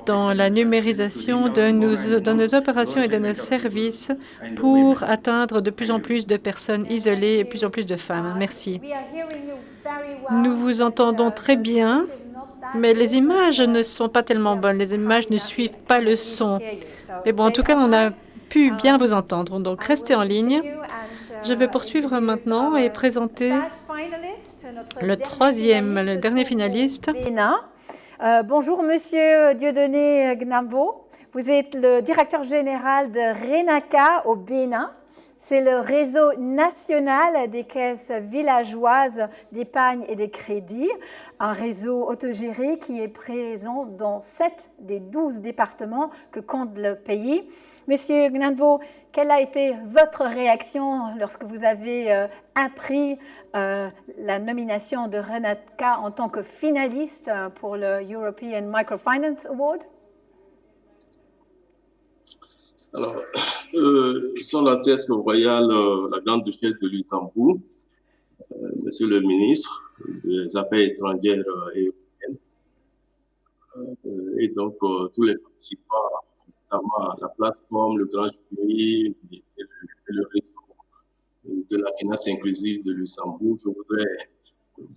dans la numérisation de nos opérations et de nos services pour atteindre de plus en plus de personnes isolées et de plus en plus de femmes. Merci. Nous vous entendons très bien, mais les images ne sont pas tellement bonnes. Les images ne suivent pas le son. Mais bon, en tout cas, on a pu bien vous entendre. Donc, restez en ligne. Je vais poursuivre maintenant et présenter le dernier finaliste. Bonjour, Monsieur Dieudonné Gnamvo. Vous êtes le directeur général de RENACA au Bénin. C'est le réseau national des caisses villageoises d'épargne et de crédit, un réseau autogéré qui est présent dans 7 des 12 départements que compte le pays. Monsieur Gnamvo, quelle a été votre réaction lorsque vous avez appris la nomination de RENACA en tant que finaliste pour le European Microfinance Award? Alors, Son Altesse royale, la Grande-Duchesse de Luxembourg, Monsieur le ministre des Affaires étrangères et européennes, et donc tous les participants, notamment la plateforme, le grand jury et le réseau de la finance inclusive de Luxembourg. Je voudrais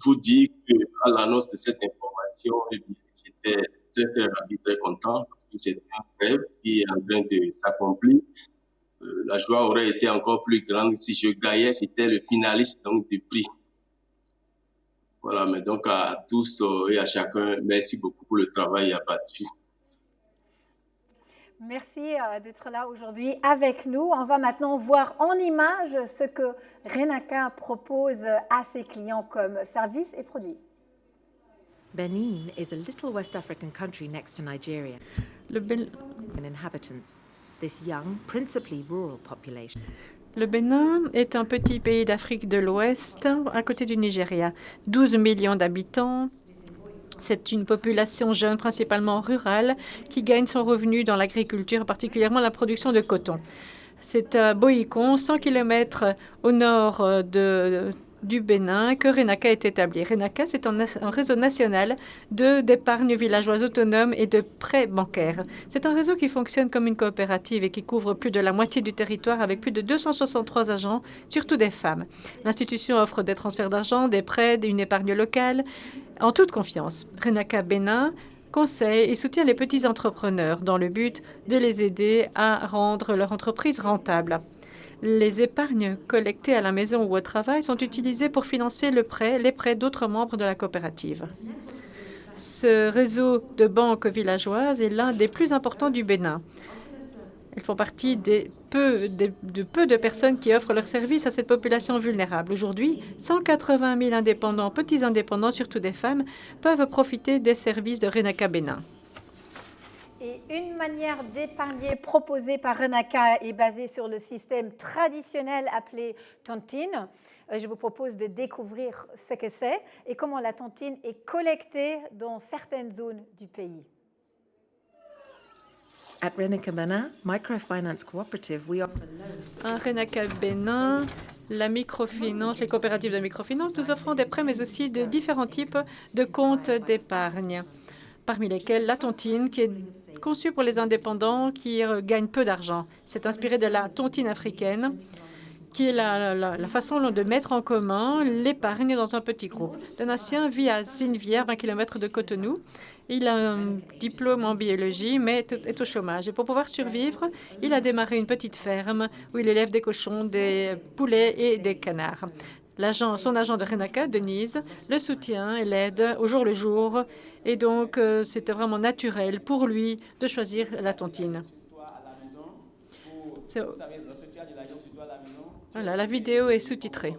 vous dire qu'à l'annonce de cette information, j'étais très, très ravi, très content, parce que c'est un rêve qui est en train de s'accomplir. La joie aurait été encore plus grande si je gagnais, c'était le finaliste donc, du prix. Voilà, mais donc à tous et à chacun, merci beaucoup pour le travail abattu. Merci d'être là aujourd'hui avec nous. On va maintenant voir en image ce que RENACA propose à ses clients comme services et produits. Benin is a little West African country next to Nigeria. Inhabitants. This young, principally rural population. Le Bénin est un petit pays d'Afrique de l'Ouest à côté du Nigeria. 12 millions d'habitants. C'est une population jeune, principalement rurale, qui gagne son revenu dans l'agriculture, particulièrement la production de coton. C'est à Boïkon, 100 km au nord du Bénin, que RENACA est établi. RENACA, c'est un réseau national d'épargne villageoise autonome et de prêts bancaires. C'est un réseau qui fonctionne comme une coopérative et qui couvre plus de la moitié du territoire avec plus de 263 agents, surtout des femmes. L'institution offre des transferts d'argent, des prêts, une épargne locale, en toute confiance. RENACA Bénin conseille et soutient les petits entrepreneurs dans le but de les aider à rendre leur entreprise rentable. Les épargnes collectées à la maison ou au travail sont utilisées pour financer les prêts d'autres membres de la coopérative. Ce réseau de banques villageoises est l'un des plus importants du Bénin. Ils font partie de peu de personnes qui offrent leurs services à cette population vulnérable. Aujourd'hui, 180 000 indépendants, petits indépendants, surtout des femmes, peuvent profiter des services de RENACA Bénin. Et une manière d'épargner proposée par RENACA est basée sur le système traditionnel appelé tontine. Je vous propose de découvrir ce que c'est et comment la tontine est collectée dans certaines zones du pays. At RENACA Bénin, Microfinance Cooperative, we offer loans. À RENACA Bénin, la microfinance, les coopératives de microfinance, nous offrons des prêts, mais aussi de différents types de comptes d'épargne, parmi lesquels la tontine, qui est conçue pour les indépendants qui gagnent peu d'argent. C'est inspiré de la tontine africaine, qui est la façon de mettre en commun l'épargne dans un petit groupe. Donatien vit à Zinvière, 20 km de Cotonou. Il a un diplôme en biologie, mais est au chômage. Et pour pouvoir survivre, il a démarré une petite ferme où il élève des cochons, des poulets et des canards. Son agent de RENACA, Denise, le soutient et l'aide au jour le jour. Et donc, c'était vraiment naturel pour lui de choisir la tontine. Voilà, la vidéo est sous-titrée.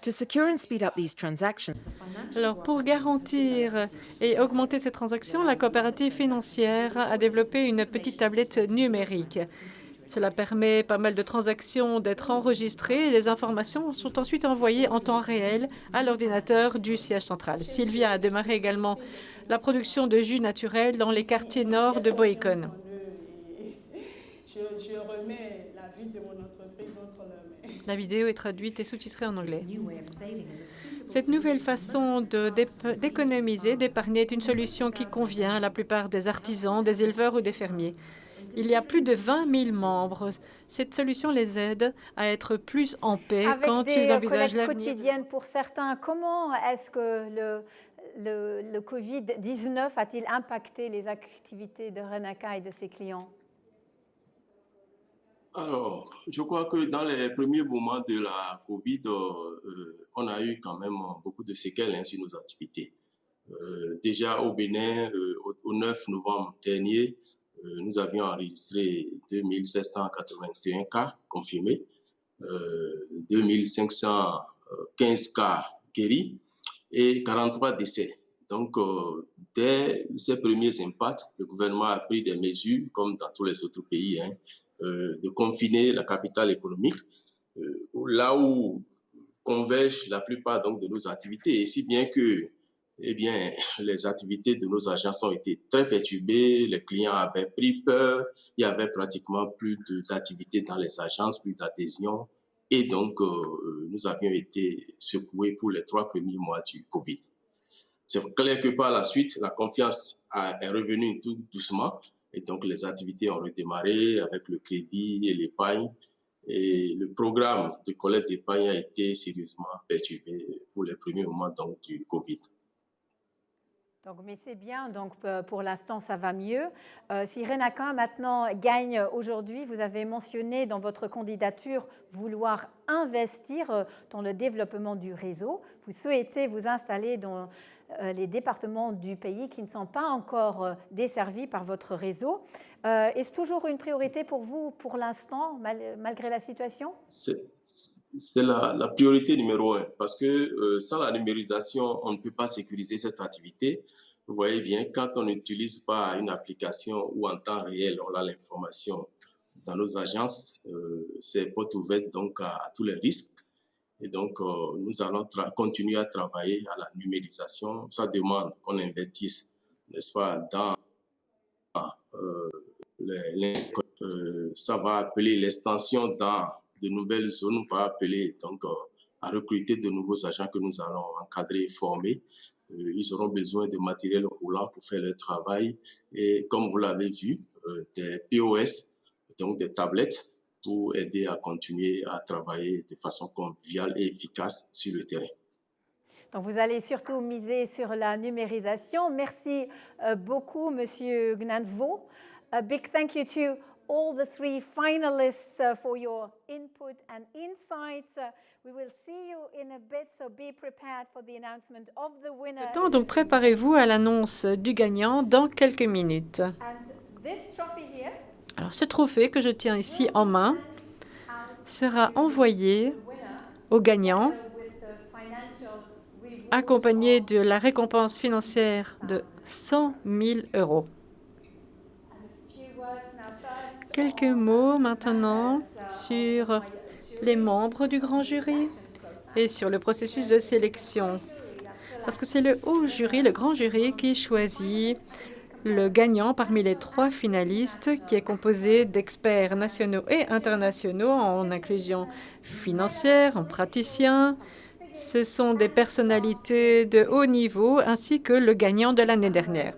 To secure and speed up these transactions, Alors, pour garantir et augmenter ces transactions, la coopérative financière a développé une petite tablette numérique. Cela permet pas mal de transactions d'être enregistrées et les informations sont ensuite envoyées en temps réel à l'ordinateur du siège central. Sylvia a démarré également la production de jus naturel dans les quartiers nord de Boycon. Je remets la vie de mon entreprise entre leurs mains. La vidéo est traduite et sous-titrée en anglais. new way of saving is a suitable Cette nouvelle façon d'économiser, d'épargner est une solution qui convient à la plupart des artisans, des éleveurs ou des fermiers. Il y a plus de 20 000 membres. Cette solution les aide à être plus en paix Avec quand ils des envisagent collectes l'avenir. quotidiennes pour certains, comment est-ce que le Covid-19 a-t-il impacté les activités de Renaka et de ses clients? Alors, je crois que dans les premiers moments de la Covid, on a eu quand même beaucoup de séquelles sur nos activités. Déjà au Bénin, au 9 novembre dernier, nous avions enregistré 2781 cas confirmés, 2515 cas guéris et 43 décès. Donc, dès ces premiers impacts, le gouvernement a pris des mesures, comme dans tous les autres pays, de confiner la capitale économique, là où convergent la plupart donc, de nos activités, et si bien que les activités de nos agences ont été très perturbées, les clients avaient pris peur, il y avait pratiquement plus d'activités dans les agences, plus d'adhésion, et donc nous avions été secoués pour les 3 premiers mois du Covid. C'est clair que par la suite, la confiance est revenue tout doucement, et donc les activités ont redémarré avec le crédit et l'épargne, et le programme de collecte d'épargne a été sérieusement perturbé pour les premiers moments donc, du Covid. Donc, mais c'est bien, donc pour l'instant ça va mieux. Si Renaka maintenant gagne aujourd'hui, vous avez mentionné dans votre candidature vouloir investir dans le développement du réseau. Vous souhaitez vous installer dans les départements du pays qui ne sont pas encore desservis par votre réseau. Est-ce toujours une priorité pour vous pour l'instant, malgré la situation? C'est la priorité numéro 1, parce que sans la numérisation, on ne peut pas sécuriser cette activité. Vous voyez bien, quand on n'utilise pas une application où en temps réel, on a l'information dans nos agences, c'est porte ouverte donc à tous les risques. Et donc, nous allons continuer à travailler à la numérisation. Ça demande qu'on investisse, n'est-ce pas, dans ça va appeler l'extension dans de nouvelles zones, va appeler donc à recruter de nouveaux agents que nous allons encadrer et former. Ils auront besoin de matériel roulant pour faire leur travail. Et comme vous l'avez vu, des POS, donc des tablettes, pour aider à continuer à travailler de façon conviviale et efficace sur le terrain. Donc, vous allez surtout miser sur la numérisation. Merci beaucoup, Monsieur Gnanvo. A big thank you to all the 3 finalists for your input and insights. We will see you in a bit, so be prepared for the announcement of the winner. Donc, préparez-vous à l'annonce du gagnant dans quelques minutes. And this trophy here Alors, ce trophée que je tiens ici en main sera envoyé au gagnant, accompagné de la récompense financière de 100 000 €. Quelques mots maintenant sur les membres du grand jury et sur le processus de sélection. Parce que c'est le haut jury, le grand jury, qui choisit le gagnant parmi les 3 finalistes, qui est composé d'experts nationaux et internationaux en inclusion financière, en praticiens. Ce sont des personnalités de haut niveau, ainsi que le gagnant de l'année dernière.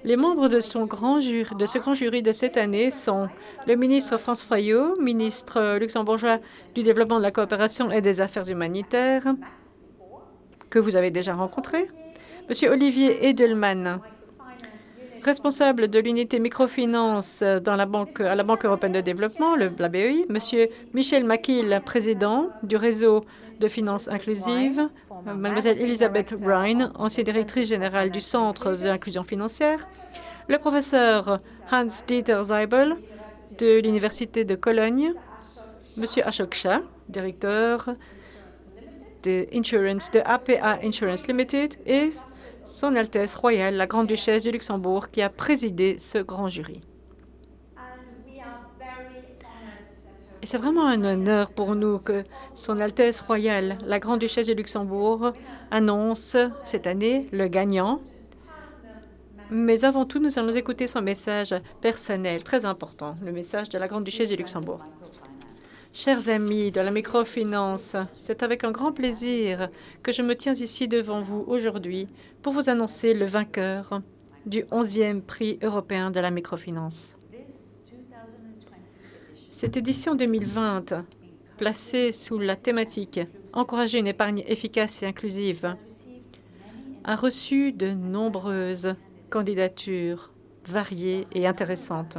Les membres de ce grand jury de cette année sont le ministre François Fayot, ministre luxembourgeois du Développement, de la Coopération et des Affaires humanitaires, que vous avez déjà rencontré, M. Olivier Edelman, responsable de l'unité microfinance à la Banque européenne de développement, la BEI, M. Michel Maquil, président du réseau de finances inclusives, Mlle Elisabeth Ryan, ancienne directrice générale du Centre de l'inclusion financière, le professeur Hans-Dieter Seibel de l'Université de Cologne, M. Ashok Shah, directeur Insurance de APA Insurance Limited et Son Altesse Royale, la Grande-Duchesse du Luxembourg, qui a présidé ce grand jury. Et c'est vraiment un honneur pour nous que Son Altesse Royale, la Grande-Duchesse du Luxembourg, annonce cette année le gagnant. Mais avant tout, nous allons écouter son message personnel, très important, le message de la Grande-Duchesse du Luxembourg. Chers amis de la microfinance, c'est avec un grand plaisir que je me tiens ici devant vous aujourd'hui pour vous annoncer le vainqueur du 11e prix européen de la microfinance. Cette édition 2020, placée sous la thématique « Encourager une épargne efficace et inclusive », a reçu de nombreuses candidatures variées et intéressantes.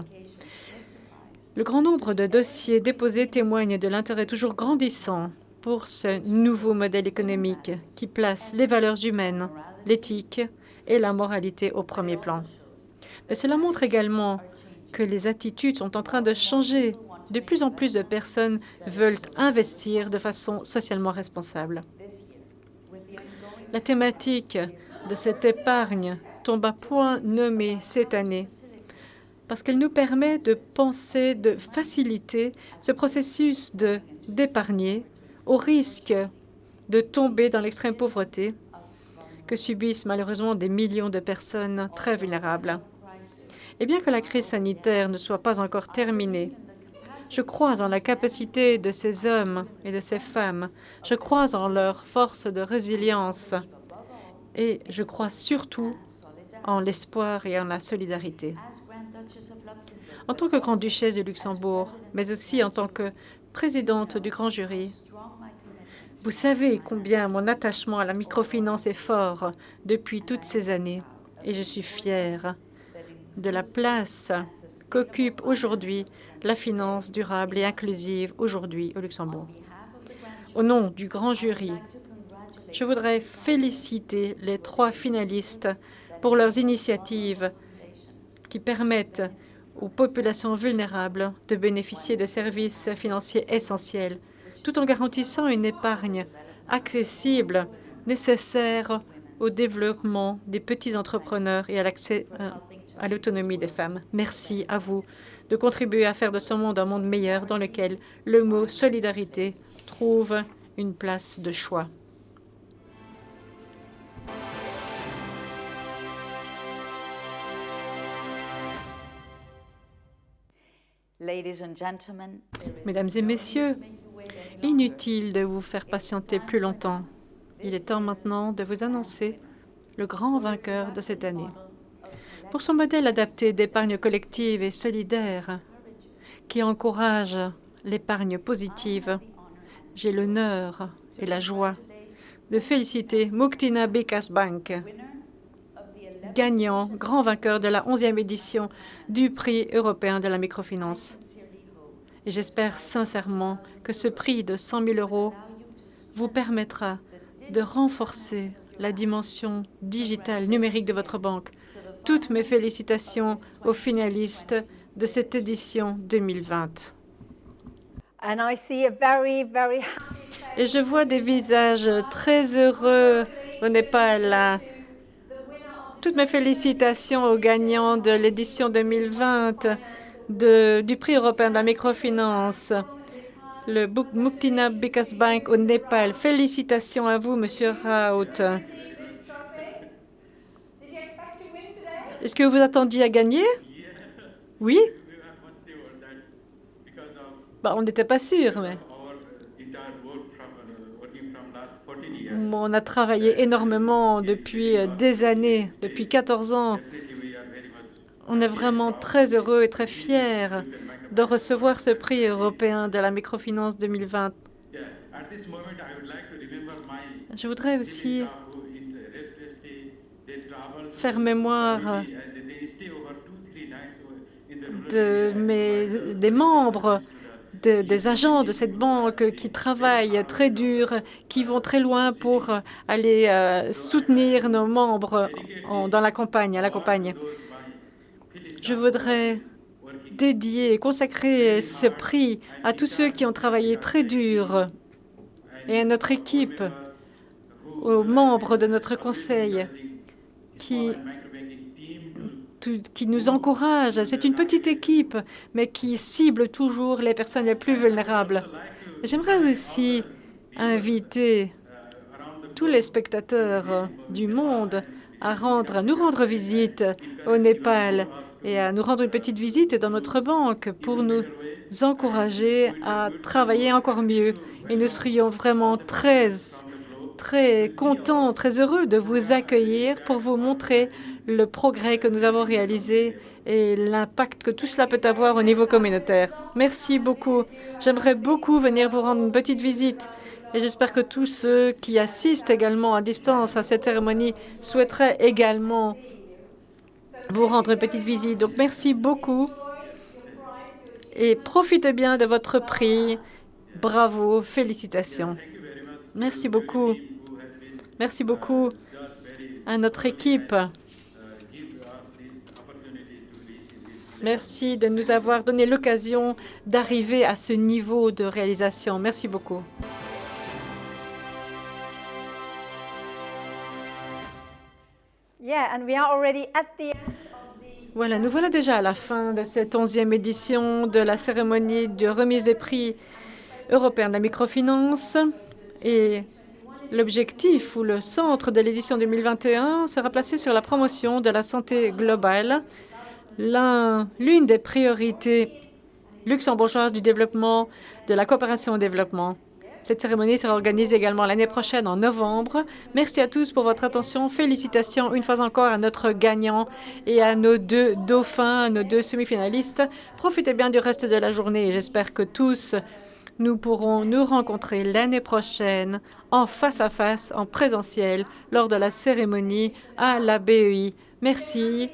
Le grand nombre de dossiers déposés témoigne de l'intérêt toujours grandissant pour ce nouveau modèle économique qui place les valeurs humaines, l'éthique et la moralité au premier plan. Mais cela montre également que les attitudes sont en train de changer. De plus en plus de personnes veulent investir de façon socialement responsable. La thématique de cette épargne tombe à point nommé cette année parce qu'elle nous permet de penser, de faciliter ce processus d'épargner au risque de tomber dans l'extrême pauvreté que subissent malheureusement des millions de personnes très vulnérables. Et bien que la crise sanitaire ne soit pas encore terminée, je crois en la capacité de ces hommes et de ces femmes. Je crois en leur force de résilience et je crois surtout en l'espoir et en la solidarité. En tant que Grande-Duchesse du Luxembourg, mais aussi en tant que présidente du grand jury, vous savez combien mon attachement à la microfinance est fort depuis toutes ces années et je suis fière de la place qu'occupe aujourd'hui la finance durable et inclusive aujourd'hui au Luxembourg. Au nom du grand jury, je voudrais féliciter les 3 finalistes pour leurs initiatives qui permettent aux populations vulnérables de bénéficier de services financiers essentiels, tout en garantissant une épargne accessible, nécessaire au développement des petits entrepreneurs et à l'accès à l'autonomie des femmes. Merci à vous de contribuer à faire de ce monde un monde meilleur dans lequel le mot « solidarité » trouve une place de choix. Mesdames et messieurs, inutile de vous faire patienter plus longtemps. Il est temps maintenant de vous annoncer le grand vainqueur de cette année. Pour son modèle adapté d'épargne collective et solidaire qui encourage l'épargne positive, j'ai l'honneur et la joie de féliciter Muktina Bicas Bank, gagnant, grand vainqueur de la 11e édition du prix européen de la microfinance. Et j'espère sincèrement que ce prix de 100 000 € vous permettra de renforcer la dimension digitale numérique de votre banque. Toutes mes félicitations aux finalistes de cette édition 2020. Et je vois des visages très heureux au Népal. Toutes mes félicitations aux gagnants de l'édition 2020 du prix européen de la microfinance, le Muktina Bicas Bank au Népal. Félicitations à vous, Monsieur Raoult. Est-ce que vous attendiez à gagner? Oui? On n'était pas sûr, mais on a travaillé énormément depuis des années, depuis 14 ans. On est vraiment très heureux et très fiers de recevoir ce prix européen de la microfinance 2020. Je voudrais aussi faire mémoire des membres, des agents de cette banque qui travaillent très dur, qui vont très loin pour aller soutenir nos membres dans la campagne, à la campagne. Je voudrais dédier et consacrer ce prix à tous ceux qui ont travaillé très dur et à notre équipe aux membres de notre conseil qui nous encouragent. C'est une petite équipe, mais qui cible toujours les personnes les plus vulnérables. J'aimerais aussi inviter tous les spectateurs du monde à nous rendre visite au Népal et à nous rendre une petite visite dans notre banque pour nous encourager à travailler encore mieux. Et nous serions vraiment très contents, très heureux de vous accueillir pour vous montrer le progrès que nous avons réalisé et l'impact que tout cela peut avoir au niveau communautaire. Merci beaucoup. J'aimerais beaucoup venir vous rendre une petite visite et j'espère que tous ceux qui assistent également à distance à cette cérémonie souhaiteraient également vous rendre une petite visite. Donc, merci beaucoup et profitez bien de votre prix. Bravo, félicitations. Merci beaucoup. Merci beaucoup à notre équipe. Merci de nous avoir donné l'occasion d'arriver à ce niveau de réalisation. Merci beaucoup. Voilà, nous voilà déjà à la fin de cette 11e édition de la cérémonie de remise des prix européens de la microfinance. Et l'objectif ou le centre de l'édition 2021 sera placé sur la promotion de la santé globale, l'une des priorités luxembourgeoises du développement, de la coopération au développement. Cette cérémonie sera organisée également l'année prochaine en novembre. Merci à tous pour votre attention. Félicitations une fois encore à notre gagnant et à nos 2 dauphins, nos 2 semi-finalistes. Profitez bien du reste de la journée et j'espère que tous nous pourrons nous rencontrer l'année prochaine en face à face, en présentiel, lors de la cérémonie à la BEI. Merci.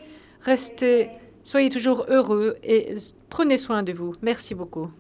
Soyez toujours heureux et prenez soin de vous. Merci beaucoup.